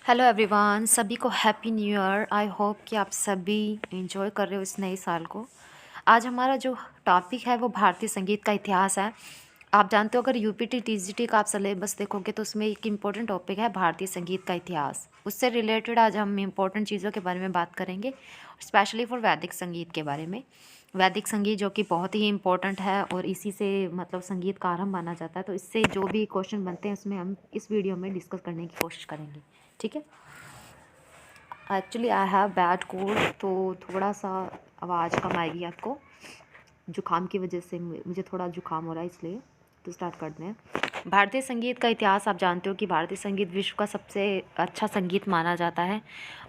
Hello everyone, सभी को happy new year. I hope कि आप सभी एंजॉय कर रहे हो इस नए साल को। आज हमारा जो टॉपिक है वो भारतीय संगीत का इतिहास है। आप जानते हो, अगर यूपीटी टीजीटी का आप सिलेबस देखोगे तो उसमें एक इम्पोर्टेंट टॉपिक है भारतीय संगीत का इतिहास। उससे रिलेटेड आज हम इम्पोर्टेंट चीज़ों के बारे में बात करेंगे, स्पेशली फॉर वैदिक संगीत के बारे में। वैदिक संगीत जो कि बहुत ही इम्पोर्टेंट है और इसी से मतलब संगीत का आरंभ माना जाता है, तो इससे जो भी क्वेश्चन बनते हैं उसमें हम इस वीडियो में डिस्कस करने की कोशिश करेंगे। ठीक है। Actually I have bad cold, तो थोड़ा सा आवाज़ कम आएगी आपको। जुकाम की वजह से मुझे थोड़ा जुकाम हो रहा है, इसलिए तो स्टार्ट करते हैं। भारतीय संगीत का इतिहास। आप जानते हो कि भारतीय संगीत विश्व का सबसे अच्छा संगीत माना जाता है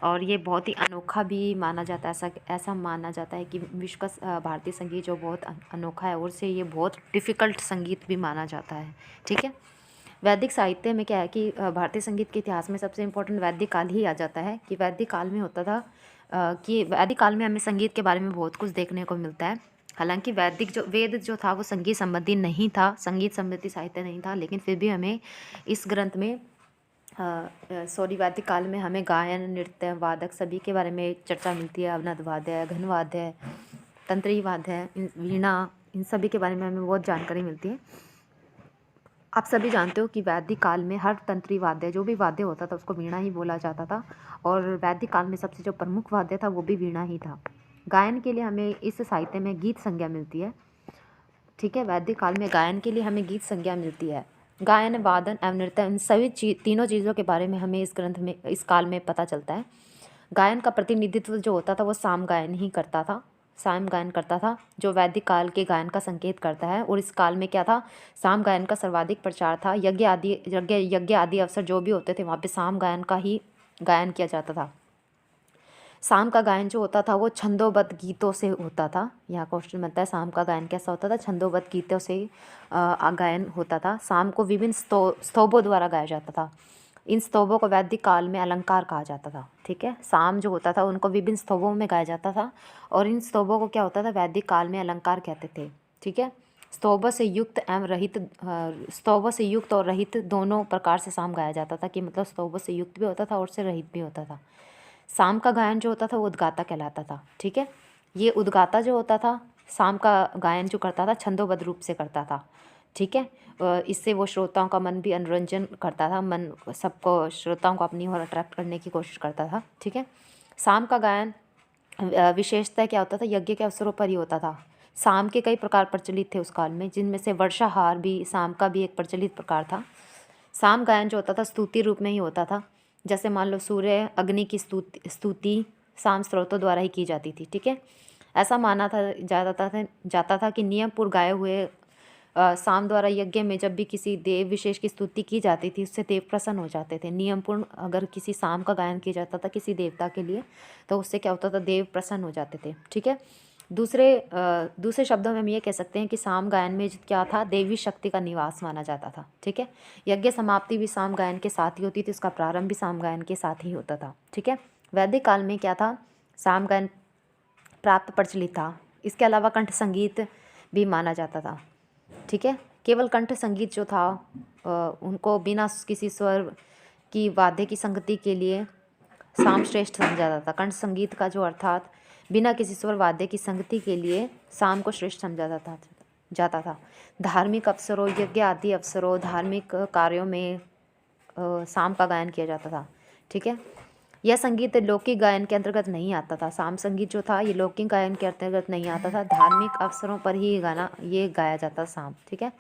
और ये बहुत ही अनोखा भी माना जाता है। ऐसा माना जाता है कि विश्व का भारतीय संगीत जो बहुत अनोखा है और से ये बहुत डिफ़िकल्ट संगीत भी माना जाता है। ठीक है। वैदिक साहित्य में क्या है कि भारतीय संगीत के इतिहास में सबसे इम्पोर्टेंट वैदिक काल ही आ जाता है। कि वैदिक काल में होता था कि वैदिक काल में हमें संगीत के बारे में बहुत कुछ देखने को मिलता है। हालांकि वैदिक जो वेद जो था वो संगीत संबंधी नहीं था, संगीत संबंधी साहित्य नहीं था, लेकिन फिर भी हमें इस ग्रंथ में वैदिक काल में हमें गायन, नृत्य, वादक सभी के बारे में चर्चा मिलती है। अवनद वाद्य, घन वाद्य, तंत्री वाद्य, वीणा, इन सभी के बारे में हमें बहुत जानकारी मिलती है। आप सभी जानते हो कि वैदिक काल में हर तंत्री वाद्य, जो भी वाद्य होता था उसको वीणा ही बोला जाता था और वैदिक काल में सबसे जो प्रमुख वाद्य था वो भी वीणा ही था। गायन के लिए हमें इस साहित्य में गीत संज्ञा मिलती है। ठीक है। वैदिक काल में गायन के लिए हमें गीत संज्ञा मिलती है। गायन, वादन एवं नृत्य, इन सभी तीनों चीज़ों के बारे में हमें इस ग्रंथ में, इस काल में पता चलता है। गायन का प्रतिनिधित्व जो होता था वो साम गायन ही करता था, साम गायन करता था, जो वैदिक काल के गायन का संकेत करता है। और इस काल में क्या था, साम गायन का सर्वाधिक प्रचार था। यज्ञ आदि अवसर जो भी होते थे वहाँ पे साम गायन का ही गायन किया जाता था। शाम का गायन जो होता था वो छंदोबद्ध गीतों से होता था। यहाँ क्वेश्चन बनता है, शाम का गायन कैसा होता था? छंदोबद्ध गीतों से गायन होता था। शाम को विभिन्न स्तोभों द्वारा गाया जाता था। इन स्तोभों को वैदिक काल में अलंकार कहा जाता था। ठीक है। शाम जो होता था उनको विभिन्न स्तोभों में गाया जाता था और इन स्तोभों को क्या होता था, वैदिक काल में अलंकार कहते थे। ठीक है। स्तोभों से युक्त और रहित दोनों प्रकार से शाम गाया जाता था। कि मतलब स्तोभों से युक्त भी होता था और से रहित भी होता था। शाम का गायन जो होता था वो उद्गाता कहलाता था। ठीक है। ये उद्गाता जो होता था, शाम का गायन जो करता था छंदोबद्ध रूप से करता था। ठीक है। इससे वो श्रोताओं का मन भी अनुरंजन करता था, मन सबको, श्रोताओं को अपनी ओर अट्रैक्ट करने की कोशिश करता था। ठीक है। शाम का गायन विशेषतः क्या होता था, यज्ञ के अवसरों पर ही होता था। शाम के कई प्रकार प्रचलित थे उस काल में, जिनमें से वर्षाहार भी शाम का भी एक प्रचलित प्रकार था। शाम गायन जो होता था स्तुति रूप में ही होता था। जैसे मान लो सूर्य अग्नि की स्तुति शाम स्रोतों द्वारा ही की जाती थी। ठीक है। ऐसा माना था जाता था कि नियमपूर्ण गाए हुए शाम द्वारा यज्ञ में जब भी किसी देव विशेष की स्तुति की जाती थी उससे देव प्रसन्न हो जाते थे। नियमपूर्ण अगर किसी शाम का गायन किया जाता था किसी देवता के लिए, तो उससे क्या होता था, देव प्रसन्न हो जाते थे। ठीक है। दूसरे शब्दों में हम ये कह सकते हैं कि शाम गायन में क्या था, देवी शक्ति का निवास माना जाता था। ठीक है। यज्ञ समाप्ति भी शाम गायन के साथ ही होती थी, उसका प्रारंभ भी शाम गायन के साथ ही होता था। ठीक है। वैदिक काल में क्या था, शाम गायन प्राप्त प्रचलित था। इसके अलावा कंठ संगीत भी माना जाता था। ठीक है। केवल कंठ संगीत जो था उनको बिना किसी स्वर की वाद्य की संगति के लिए शाम श्रेष्ठ समझा जाता था। कंठ संगीत का जो अर्थात बिना किसी स्वर वाद्य की संगति के लिए शाम को श्रेष्ठ समझा जाता था। धार्मिक अवसरों, यज्ञ आदि अवसरों, धार्मिक कार्यों में शाम का गायन किया जाता था। ठीक है। यह संगीत लौकिक गायन के अंतर्गत नहीं आता था। शाम संगीत जो था ये लौकिक गायन के अंतर्गत नहीं आता था, धार्मिक अवसरों पर ही ये गाया जाता था शाम। ठीक है।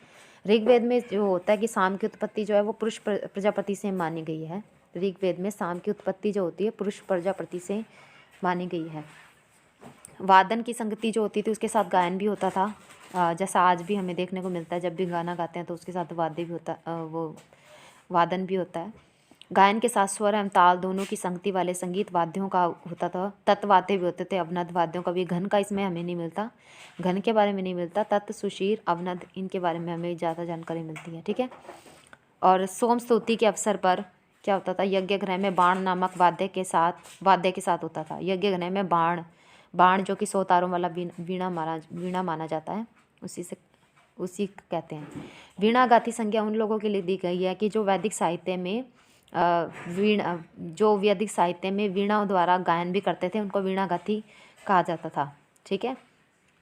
ऋग्वेद में जो होता है कि शाम की उत्पत्ति जो है वो पुरुष प्रजापति से मानी गई है। ऋग्वेद में शाम की उत्पत्ति जो होती है पुरुष प्रजापति से मानी गई है। वादन की संगति जो होती थी उसके साथ गायन भी होता था। जैसा आज भी हमें देखने को मिलता है, जब भी गाना गाते हैं तो उसके साथ वाद्य भी होता, वो वादन भी होता है। गायन के साथ स्वर एवं ताल दोनों की संगति वाले संगीत वाद्यों का होता था। तत्व वाद्य भी होते थे, अवनद वाद्यों का भी। घन का इसमें हमें नहीं मिलता, घन के बारे में नहीं मिलता। तत्व, सुशीर, अवनद, इनके बारे में हमें ज़्यादा जानकारी मिलती है। ठीक है। और सोम स्तुति के अवसर पर क्या होता था, यज्ञ गृह में बाण नामक वाद्य के साथ होता था। यज्ञ गृह में बाण जो कि 100 तारों वाला वीणा माना जाता है, उसी कहते हैं। वीणा गाथी संज्ञा उन लोगों के लिए दी गई है कि जो वैदिक साहित्य में वीणा, जो वैदिक साहित्य में वीणाओं द्वारा गायन भी करते थे उनको वीणा गाथी कहा जाता था। ठीक है,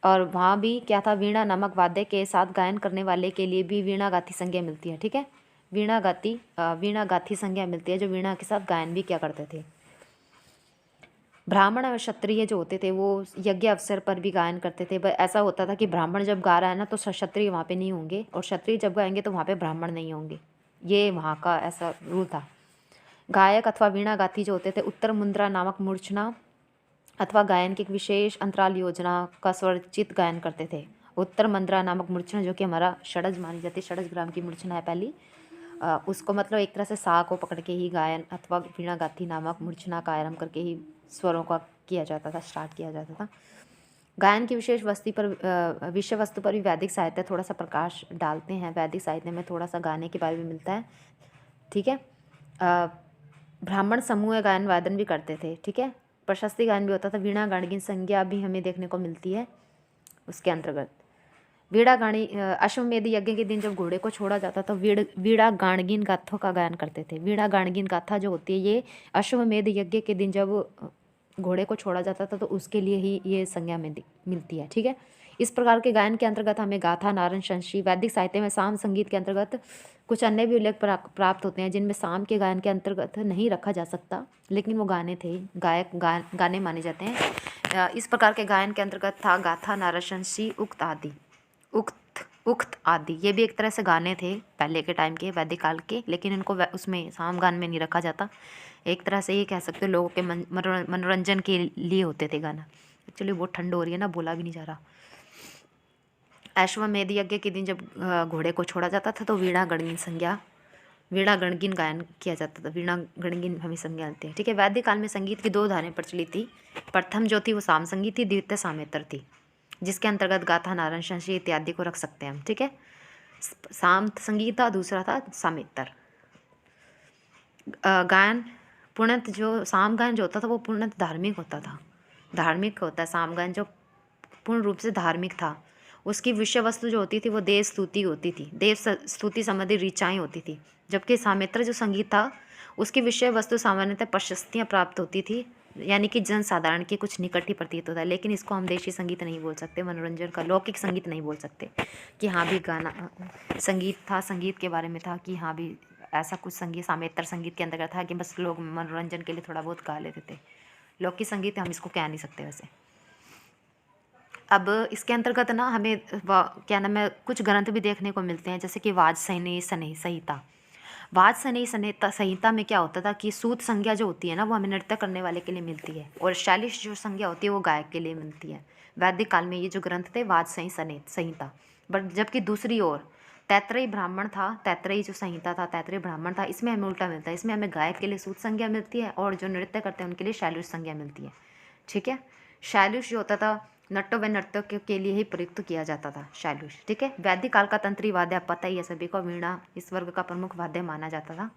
और वहाँ भी क्या था, वीणा नामक वाद्य के साथ गायन करने वाले के लिए भी वीणा गाथी संज्ञा मिलती है। ठीक है, वीणा गाथी संज्ञा मिलती है जो वीणा के साथ गायन भी क्या करते थे। ब्राह्मण और क्षत्रिय जो होते थे वो यज्ञ अवसर पर भी गायन करते थे। ऐसा होता था कि ब्राह्मण जब गा रहा है ना तो क्षत्रिय वहाँ पे नहीं होंगे, और क्षत्रिय जब गाएंगे तो वहाँ पे ब्राह्मण नहीं होंगे। ये वहाँ का ऐसा रूल था। गायक अथवा वीणा गाथी जो होते थे उत्तर मुद्रा नामक मूर्छना अथवा गायन की एक विशेष अंतराल योजना का स्वरचित गायन करते थे। उत्तर मुद्रा नामक मूर्छना जो कि हमारा षडज मानी जाती है, षडज ग्राम की मूर्छना है पहली, उसको मतलब एक तरह से सा को पकड़ के ही गायन अथवा वीणा गाथी नामक मूर्छना का आरंभ करके ही स्वरों का किया जाता था, स्टार्ट किया जाता था। गायन की विषय वस्तु पर भी वैदिक साहित्य थोड़ा सा प्रकाश डालते हैं। वैदिक साहित्य में थोड़ा सा गाने के बारे में मिलता है। ठीक है, ब्राह्मण समूह गायन वादन भी करते थे। ठीक है, प्रशस्ति गायन भी होता था। वीणा गाणगिन संज्ञा भी हमें देखने को मिलती है उसके अंतर्गत। वीणा गाणी अश्वमेध यज्ञ के दिन जब घोड़े को छोड़ा जाता तो वीणा गाणगिन गाथों का गायन करते थे। वीणा गाणगिन गाथा जो होती है ये अश्वमेध यज्ञ के दिन जब घोड़े को छोड़ा जाता था तो उसके लिए ही ये संज्ञा में मिलती है। ठीक है, इस प्रकार के गायन के अंतर्गत हमें गाथा, नारन, शंशी, वैदिक साहित्य में साम संगीत के अंतर्गत कुछ अन्य भी उल्लेख प्राप्त होते हैं जिनमें साम के गायन के अंतर्गत नहीं रखा जा सकता, लेकिन वो गाने थे, गाने माने जाते हैं। इस प्रकार के गायन के अंतर्गत था गाथा, नारन, शंशी, उक्त आदि। ये भी एक तरह से गाने थे पहले के टाइम के, वैदिक काल के, लेकिन इनको उसमें साम गान में नहीं रखा जाता। एक तरह से ये कह सकते हो लोगों के मनोरंजन के लिए होते थे गाना। एक्चुअली बहुत ठंड हो रही है ना, बोला भी नहीं जा रहा। अश्वमेध यज्ञ के दिन जब घोड़े को छोड़ा जाता था तो वीणा गणगिन गायन किया जाता था। वीणा गणगिन हमें संज्ञा मिलती है। ठीक है, वैदिक काल में संगीत की दो धाराएं प्रचलित थी। प्रथम जो थी वो साम संगीत थी, द्वितीय सामेतर थी, जिसके अंतर्गत गाथा, नारन, शंशी इत्यादि को रख सकते हैं हम। ठीक है, साम संगीत था, दूसरा था सामेतर गायन। पूर्णतः जो साम गायन जो होता था वो पूर्णतः धार्मिक होता था। धार्मिक होता है साम गायन, जो पूर्ण रूप से धार्मिक था। उसकी विषय वस्तु जो होती थी वो देव स्तुति होती थी, देव स्तुति संबंधी ऋचाएँ होती थी। जबकि सामेत्र जो संगीत था उसकी विषय वस्तु सामान्यतः प्रशस्तियाँ प्राप्त होती थी, यानी कि जन साधारण के कुछ निकट ही प्रतीत होता है। लेकिन इसको हम देशी संगीत नहीं बोल सकते, मनोरंजन का लौकिक संगीत नहीं बोल सकते कि हाँ भी गाना संगीत था, संगीत के बारे में था कि हाँ भी ऐसा कुछ संगीत सामेत्र संगीत के अंतर्गत था कि बस लोग मनोरंजन के लिए थोड़ा बहुत गा लेते थे। लौकिक संगीत हम इसको कह नहीं सकते वैसे। अब इसके अंतर्गत ना हमें क्या नाम है, कुछ ग्रंथ भी देखने को मिलते हैं, जैसे कि वाजसनेयी संहिता। वाजसनेयी संहिता में क्या होता था कि सूत संज्ञा जो होती है ना वो हमें नृत्य करने वाले के लिए मिलती है, और शैलिश जो संज्ञा होती है वो गायक के लिए मिलती है। वैदिक काल में ये जो ग्रंथ थे वाजसनेयी संहिता। बट जबकि दूसरी ओर तैत्तरीय ब्राह्मण था, तैत्तरीय जो संहिता था, तैत्तरीय ब्राह्मण था, इसमें हमें उल्टा मिलता है। इसमें हमें गायक के लिए सूत संज्ञा मिलती है और जो नृत्य करते हैं उनके लिए शैलुष संज्ञा मिलती है। ठीक है, शैलुष जो होता था नट्टों व नर्तकों के लिए ही प्रयुक्त किया जाता था शैलुष। ठीक है, वैदिक काल का तंत्री वाद्य पता ही है सभी को, वीणा इस वर्ग का प्रमुख वाद्य माना जाता था।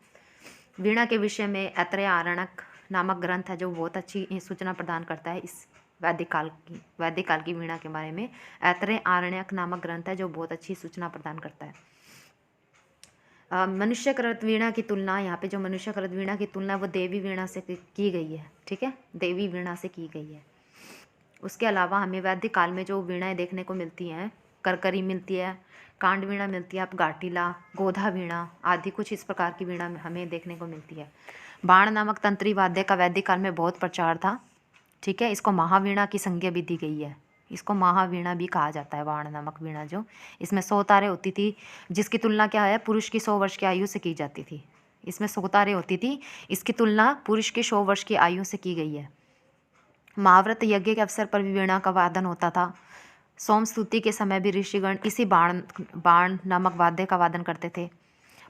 वीणा के विषय में ऐत्रेय आरण्यक नामक ग्रंथ है जो बहुत अच्छी सूचना प्रदान करता है इस वैदिक काल की वीणा के बारे में। ऐत्रेय आरण्यक नामक ग्रंथ है जो बहुत अच्छी सूचना प्रदान करता है। मनुष्यकृत वीणा की तुलना, यहाँ पे जो मनुष्यकृत वीणा की तुलना वो देवी वीणा से की गई है। ठीक है, देवी वीणा से की गई है। उसके अलावा हमें वैदिक काल में जो वीणाएँ देखने को मिलती हैं, करकरी मिलती है, कांड वीणा मिलती है, गाटिला, गोधा वीणा आदि कुछ इस प्रकार की वीणा हमें देखने को मिलती है। बाण नामक तंत्री वाद्य का वैदिक काल में बहुत प्रचार था। ठीक है, इसको महावीणा की संज्ञा भी दी गई है। इसको महावीणा भी कहा जाता है। बाण नामक वीणा जो, इसमें 100 तारें होती थी, जिसकी तुलना क्या है पुरुष की 100 वर्ष की आयु से की जाती थी। इसमें 100 तारें होती थी, इसकी तुलना पुरुष की 100 वर्ष की आयु से की गई है। महाव्रत यज्ञ के अवसर पर भी वीणा का वादन होता था। सोम स्तुति के समय भी ऋषिगण इसी बाण नामक वाद्य का वादन करते थे।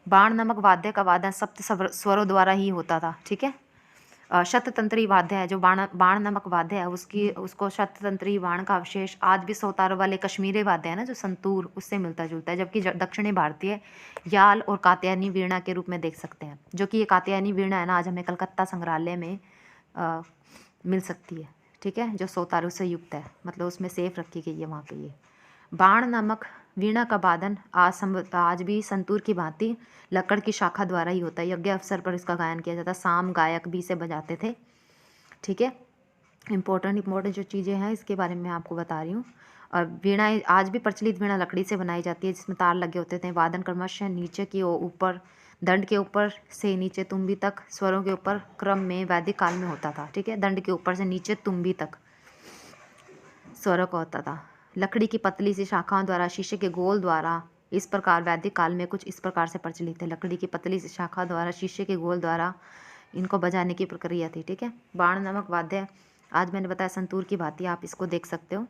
बाण नामक वाद्य का वादन सप्त स्वरों द्वारा ही होता था। ठीक है, शततंत्री वाद्य है जो बाण नामक वाद्य है, उसको शततंत्री बाण का अवशेष आज भी 100 तारों वाले कश्मीरी वाद्य है ना जो संतूर, उससे मिलता जुलता है। जबकि दक्षिणी भारतीय याल और कात्यायनी वीणा के रूप में देख सकते हैं, जो कि ये कात्यायनी वीणा है ना आज हमें कलकत्ता संग्रहालय में मिल सकती है। ठीक है, जो 100 तारों से युक्त है, मतलब उसमें सेफ रखी गई है वहाँ पे। ये बाण नामक वीणा का वादन आज भी संतूर की भांति लकड़ की शाखा द्वारा ही होता है। यज्ञ अवसर पर इसका गायन किया जाता है। साम गायक भी इसे बजाते थे। ठीक है, इम्पोर्टेंट जो चीज़ें हैं इसके बारे में मैं आपको बता रही हूँ। और वीणा आज भी प्रचलित वीणा लकड़ी से बनाई जाती है, जिसमें तार लगे होते थे। वादन क्रमशः नीचे की ऊपर, दंड के ऊपर से नीचे तुम्बी तक स्वरों के ऊपर क्रम में वैदिक काल में होता था। ठीक है, दंड के ऊपर से नीचे तुम्बी तक स्वरों का होता था। लकड़ी की पतली सी शाखाओं द्वारा शीशे के गोल द्वारा इस प्रकार वैदिक काल में कुछ इस प्रकार से प्रचलित है। लकड़ी की पतली सी शाखा द्वारा शीशे के गोल द्वारा इनको बजाने की प्रक्रिया थी। ठीक है, बाण नामक वाद्य आज मैंने बताया संतूर की भांति, आप इसको देख सकते हो।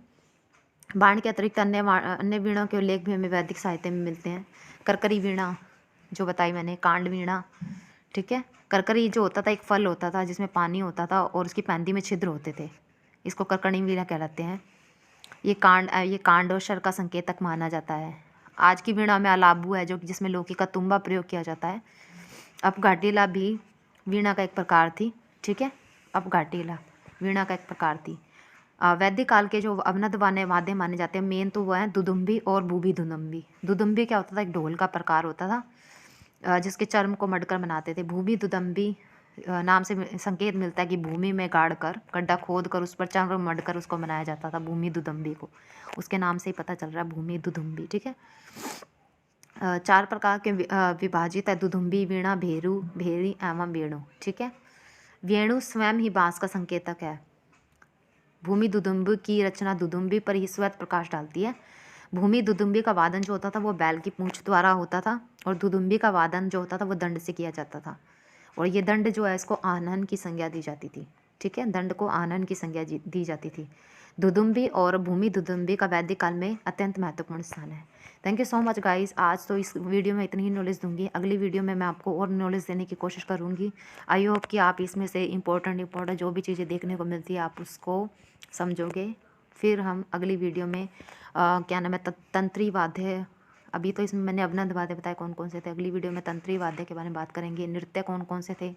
बाण के अतिरिक्त अन्य वीणों के उल्लेख भी हमें वैदिक साहित्य में मिलते हैं। करकरी वीणा जो बताई मैंने, कांड वीणा। ठीक है, करकरी जो होता था एक फल होता था जिसमें पानी होता था और उसकी पैंदी में छिद्र होते थे, इसको करकरी वीणा कहलाते हैं। ये कांड और शर का संकेतक माना जाता है। आज की वीणा में अलाबू है जो जिसमें लौकी का तुम्बा प्रयोग किया जाता है। अपघाटीला भी वीणा का एक प्रकार थी। ठीक है, अपघाटीला वीणा का एक प्रकार थी। वैदिक काल के जो अवनद वाद्य माने जाते हैं, मेन तो वो हैं दुदुम्बी और बूबी दुदुम्बी। दुदुम्बी क्या होता था, एक ढोल का प्रकार होता था जिसके चर्म को मढ़कर बनाते थे। भूमि दुदुम्बी नाम से संकेत मिलता है कि भूमि में गाड़ कर, गड्ढा खोद कर उस पर चर्म मढ़कर उसको बनाया जाता था, भूमि दुदुम्बी को। उसके नाम से ही पता चल रहा है, भूमि दुदुम्बी। ठीक है, 4 प्रकार के विभाजित है, दुदुम्बी, वीणा, भेरू, भेरी एवं वेणु। ठीक है, वेणु स्वयं ही बांस का संकेतक है। भूमि दुदुम्बी की रचना दुदुम्बी पर ही श्वेत प्रकाश डालती है। भूमि दुदुम्बी का वादन जो होता था वो बैल की पूंछ द्वारा होता था, और दुदुम्बी का वादन जो होता था वो दंड से किया जाता था। और ये दंड जो है इसको आनन की संज्ञा दी जाती थी। ठीक है, दंड को आनन की संज्ञा दी जाती थी। दुदुम्बी और भूमि दुदुम्बी का वैदिक काल में अत्यंत महत्वपूर्ण स्थान है। Thank you so much guys. आज तो इस वीडियो में इतनी ही नॉलेज दूंगी, अगली वीडियो में मैं आपको और नॉलेज देने की कोशिश करूंगी। आई होप कि आप इसमें से इम्पोर्टेंट जो भी चीज़ें देखने को मिलती है आप उसको समझोगे। फिर हम अगली वीडियो में क्या नाम है, तंत्री वाद्य। अभी तो इसमें मैंने अवनद वाद्य बताए कौन कौन से थे। अगली वीडियो में तंत्री वाद्य के बारे में बात करेंगे, नृत्य कौन कौन से थे